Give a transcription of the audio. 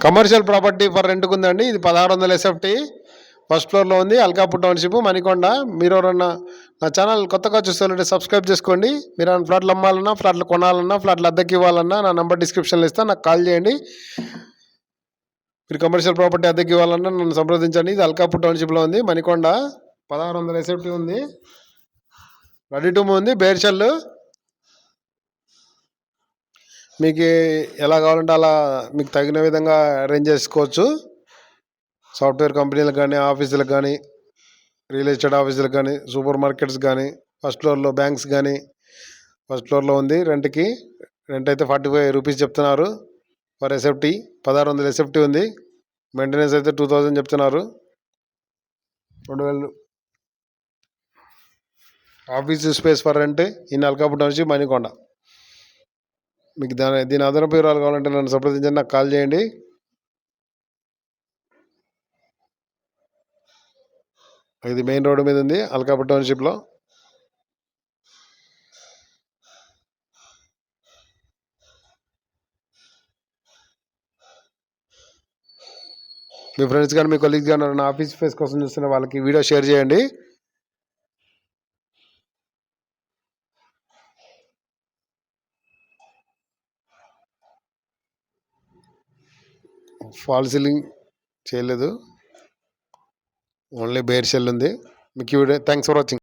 Commercial property for రెంట్కు ఉందండి. ఇది 1600 SFT first ఫ్లోర్లో ఉంది. అల్కాపూర్ టౌన్షిప్, మణికొండ. మీరు ఎవరన్నా నా ఛానల్ కొత్తగా చూస్తుంటే సబ్స్క్రైబ్ చేసుకోండి. మీరు ఫ్లాట్లు అమ్మాలన్నా, ఫ్లాట్లు కొనాలన్నా, ఫ్లాట్లు అద్దెకి ఇవ్వాలన్నా నా నెంబర్ డిస్క్రిప్షన్లో ఇస్తాను, నాకు కాల్ చేయండి. మీరు కమర్షియల్ ప్రాపర్టీ అద్దెకి ఇవ్వాలన్నా నన్ను సంప్రదించండి. ఇది అల్కాపూర్ టౌన్షిప్లో ఉంది, మణికొండ. 1600 ఎస్ఎఫ్టీ ఉంది, రెడీ టు మూవ్ ఉంది, బేర్షెల్. మీకు ఎలా కావాలంటే అలా మీకు తగిన విధంగా అరేంజ్ చేసుకోవచ్చు. సాఫ్ట్వేర్ కంపెనీలకు కానీ, ఆఫీసులకు కానీ, రియల్ ఎస్టేట్ ఆఫీసులకు కానీ, సూపర్ మార్కెట్స్ కానీ, ఫస్ట్ ఫ్లోర్లో బ్యాంక్స్ కానీ ఫస్ట్ ఫ్లోర్లో ఉంది. రెంట్కి రెంట్ అయితే 45 రూపీస్ చెప్తున్నారు ఫర్ ఎస్ఎఫ్టీ. 1600 ఎస్ఎఫ్టీ ఉంది. మెయింటెనెన్స్ అయితే 2000 చెప్తున్నారు. 2000 office space for rent in Alkapur నుంచి మణికొండ. మీకు దీని అదనపు వివరాలు కావాలంటే నన్ను సంప్రదించండి, నాకు కాల్ చేయండి. ఇది మెయిన్ రోడ్డు మీద ఉంది, అల్కాపూర్ టౌన్షిప్లో. మీ ఫ్రెండ్స్ కానీ, మీ కొలీగ్స్ కానీ నా ఆఫీస్ స్పేస్ కోసం చూస్తున్న వాళ్ళకి వీడియో షేర్ చేయండి. ఫాల్ సీలింగ్ చేయలేదు, ఓన్లీ బేర్ షెల్ ఉంది. మీకు ఈ వీడియో థ్యాంక్స్ ఫర్ వాచింగ్.